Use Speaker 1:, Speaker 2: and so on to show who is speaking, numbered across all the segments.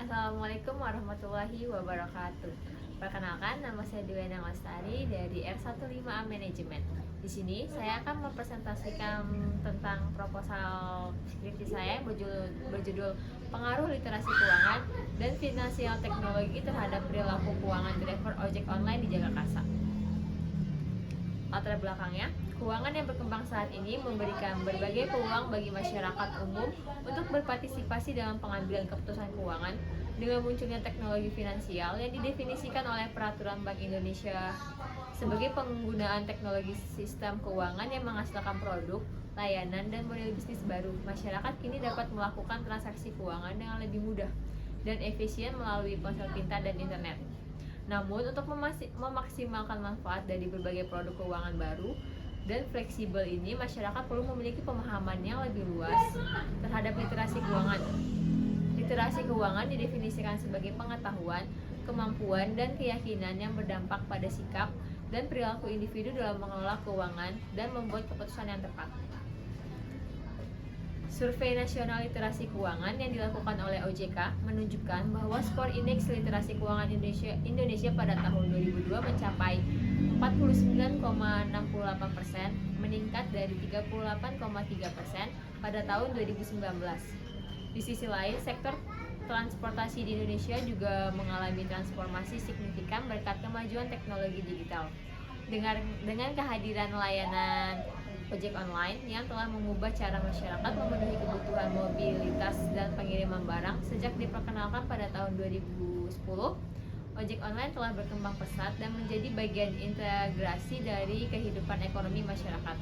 Speaker 1: Assalamualaikum warahmatullahi wabarakatuh. Perkenalkan, nama saya Dwi Endang Lestari dari R15A Manajemen. Di sini saya akan mempresentasikan tentang proposal skripsi saya yang berjudul Pengaruh Literasi Keuangan dan Finansial Teknologi terhadap Perilaku Keuangan Driver Ojek Online di Jakarta. Latar belakangnya, keuangan yang berkembang saat ini memberikan berbagai peluang bagi masyarakat umum untuk berpartisipasi dalam pengambilan keputusan keuangan dengan munculnya teknologi finansial yang didefinisikan oleh Peraturan Bank Indonesia sebagai penggunaan teknologi sistem keuangan yang menghasilkan produk, layanan, dan model bisnis baru. Masyarakat kini dapat melakukan transaksi keuangan dengan lebih mudah dan efisien melalui ponsel pintar dan internet. Namun, untuk memaksimalkan manfaat dari berbagai produk keuangan baru dan fleksibel ini, masyarakat perlu memiliki pemahaman yang lebih luas terhadap literasi keuangan. Literasi keuangan didefinisikan sebagai pengetahuan, kemampuan, dan keyakinan yang berdampak pada sikap dan perilaku individu dalam mengelola keuangan dan membuat keputusan yang tepat. Survei Nasional Literasi Keuangan yang dilakukan oleh OJK menunjukkan bahwa skor indeks literasi keuangan Indonesia pada tahun 2002 mencapai 49,68%, meningkat dari 38,3% pada tahun 2019. Di sisi lain, sektor transportasi di Indonesia juga mengalami transformasi signifikan berkat kemajuan teknologi digital. Dengan kehadiran layanan ojek online yang telah mengubah cara masyarakat memenuhi kebutuhan mobilitas dan pengiriman barang. Sejak diperkenalkan pada tahun 2010, ojek online telah berkembang pesat dan menjadi bagian integrasi dari kehidupan ekonomi masyarakat.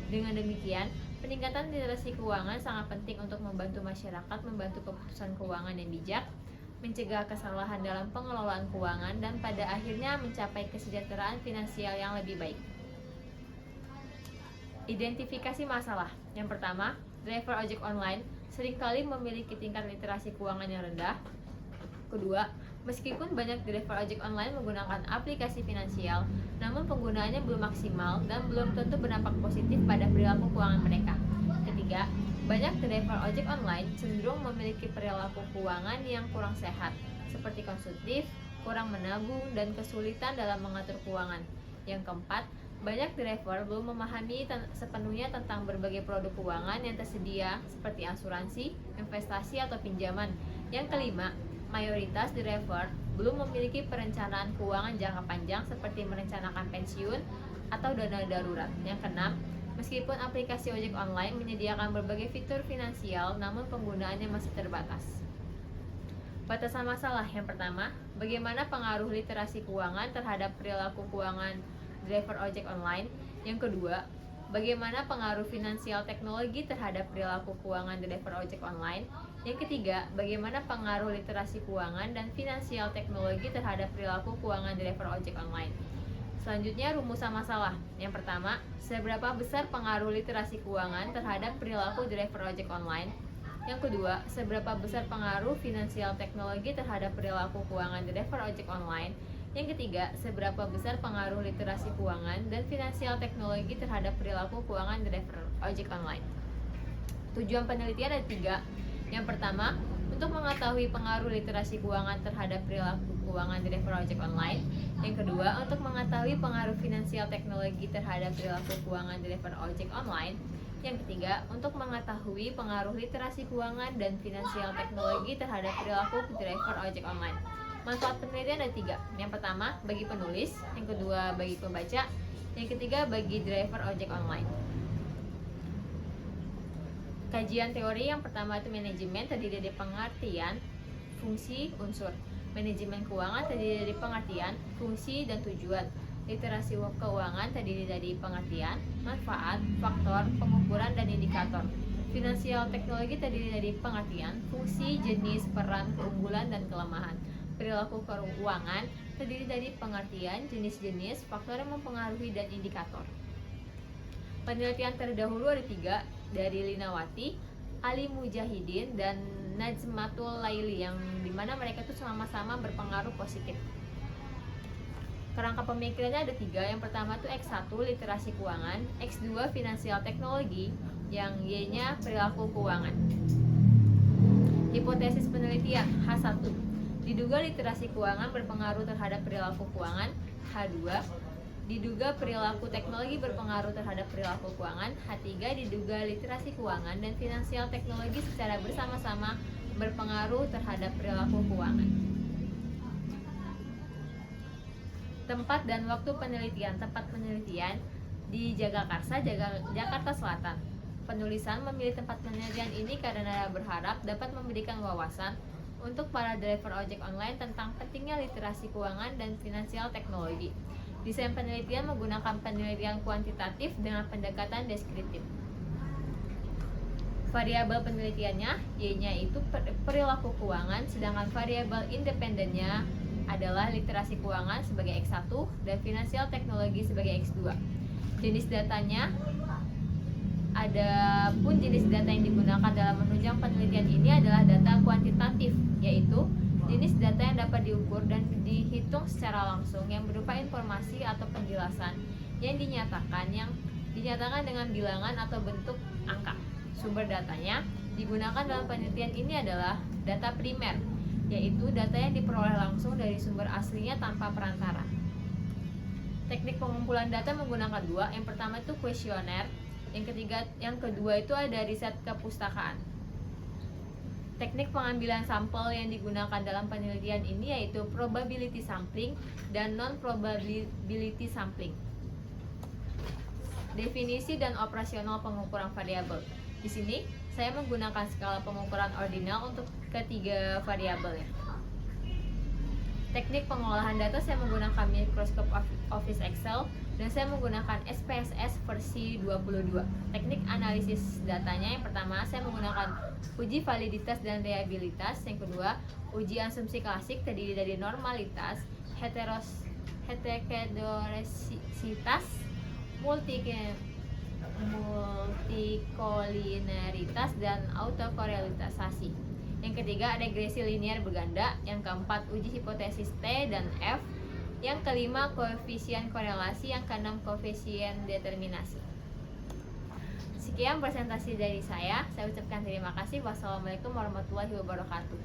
Speaker 1: Dengan demikian, peningkatan literasi keuangan sangat penting untuk membantu masyarakat membantu keputusan keuangan yang bijak, mencegah kesalahan dalam pengelolaan keuangan, dan pada akhirnya mencapai kesejahteraan finansial yang lebih baik. Identifikasi masalah. Yang pertama, driver ojek online seringkali memiliki tingkat literasi keuangan yang rendah. Kedua, meskipun banyak driver ojek online menggunakan aplikasi finansial, namun penggunaannya belum maksimal dan belum tentu berdampak positif pada perilaku keuangan mereka. Ketiga, banyak driver ojek online cenderung memiliki perilaku keuangan yang kurang sehat, seperti konsumtif, kurang menabung, dan kesulitan dalam mengatur keuangan. Yang keempat, banyak driver belum memahami sepenuhnya tentang berbagai produk keuangan yang tersedia seperti asuransi, investasi, atau pinjaman. Yang kelima, mayoritas driver belum memiliki perencanaan keuangan jangka panjang seperti merencanakan pensiun atau dana darurat. Yang keenam, meskipun aplikasi ojek online menyediakan berbagai fitur finansial, namun penggunaannya masih terbatas. Batasan masalah. Yang pertama, bagaimana pengaruh literasi keuangan terhadap perilaku keuangan driver ojek online. Yang kedua, bagaimana pengaruh finansial teknologi terhadap perilaku keuangan driver ojek online. Yang ketiga, bagaimana pengaruh literasi keuangan dan finansial teknologi terhadap perilaku keuangan driver ojek online. Selanjutnya, rumusan masalah. Yang pertama, seberapa besar pengaruh literasi keuangan terhadap perilaku driver ojek online. Yang kedua, seberapa besar pengaruh finansial teknologi terhadap perilaku keuangan driver ojek online. Yang ketiga, seberapa besar pengaruh literasi keuangan dan finansial teknologi terhadap perilaku keuangan driver ojek online. Tujuan penelitian ada 3. Yang pertama, untuk mengetahui pengaruh literasi keuangan terhadap perilaku keuangan driver ojek online. Yang kedua, untuk mengetahui pengaruh finansial teknologi terhadap perilaku keuangan driver ojek online. Yang ketiga, untuk mengetahui pengaruh literasi keuangan dan finansial teknologi terhadap perilaku driver ojek online. Manfaat penelitian ada 3. Yang pertama, bagi penulis. Yang kedua, bagi pembaca. Yang ketiga, bagi driver ojek online. Kajian teori yang pertama itu manajemen, terdiri dari pengertian, fungsi, unsur. Manajemen keuangan terdiri dari pengertian, fungsi, dan tujuan. Literasi keuangan terdiri dari pengertian, manfaat, faktor, pengukuran, dan indikator. Finansial teknologi terdiri dari pengertian, fungsi, jenis, peran, keunggulan, dan kelemahan. Perilaku keuangan terdiri dari pengertian, jenis-jenis, faktor yang mempengaruhi, dan indikator. Penelitian terdahulu ada 3, dari Linawati, Ali Mujahidin, dan Najmatul Laili, yang dimana mereka itu sama-sama berpengaruh positif. Kerangka pemikirannya ada 3. Yang pertama itu X1 literasi keuangan, X2 finansial teknologi, yang Y-nya perilaku keuangan. Hipotesis penelitian H1. Diduga literasi keuangan berpengaruh terhadap perilaku keuangan. H2. Diduga perilaku teknologi berpengaruh terhadap perilaku keuangan. H3. Diduga literasi keuangan dan finansial teknologi secara bersama-sama berpengaruh terhadap perilaku keuangan. Tempat dan waktu penelitian. Tempat penelitian di Jagakarsa, Jakarta Selatan. Penulisan memilih tempat penelitian ini karena berharap dapat memberikan wawasan untuk para driver ojek online tentang pentingnya literasi keuangan dan finansial teknologi. Desain penelitian menggunakan penelitian kuantitatif dengan pendekatan deskriptif. Variabel penelitiannya Y-nya itu perilaku keuangan, sedangkan variabel independennya adalah literasi keuangan sebagai X1 dan finansial teknologi sebagai X2. Jenis datanya, adapun jenis data yang digunakan dalam menunjang penelitian ini adalah data kuantitatif, yaitu jenis data yang dapat diukur dan dihitung secara langsung yang berupa informasi atau penjelasan yang dinyatakan dengan bilangan atau bentuk angka. Sumber datanya digunakan dalam penelitian ini adalah data primer, yaitu data yang diperoleh langsung dari sumber aslinya tanpa perantara. Teknik pengumpulan data menggunakan dua. Yang pertama itu kuesioner, yang kedua itu ada riset kepustakaan. Teknik pengambilan sampel yang digunakan dalam penelitian ini yaitu probability sampling dan non-probability sampling. Definisi dan operasional pengukuran variabel. Di sini saya menggunakan skala pengukuran ordinal untuk ketiga variabel ya. Teknik pengolahan data saya menggunakan Microsoft Office Excel dan saya menggunakan SPSS versi 22. Teknik analisis datanya, yang pertama saya menggunakan uji validitas dan reliabilitas, yang kedua uji asumsi klasik terdiri dari normalitas, heterogeneisitas, multikolineritas dan autokorelatisasi. Yang ketiga regresi linear berganda, yang keempat uji hipotesis T dan F, yang kelima koefisien korelasi, yang keenam koefisien determinasi. Sekian presentasi dari saya ucapkan terima kasih. Wassalamualaikum warahmatullahi wabarakatuh.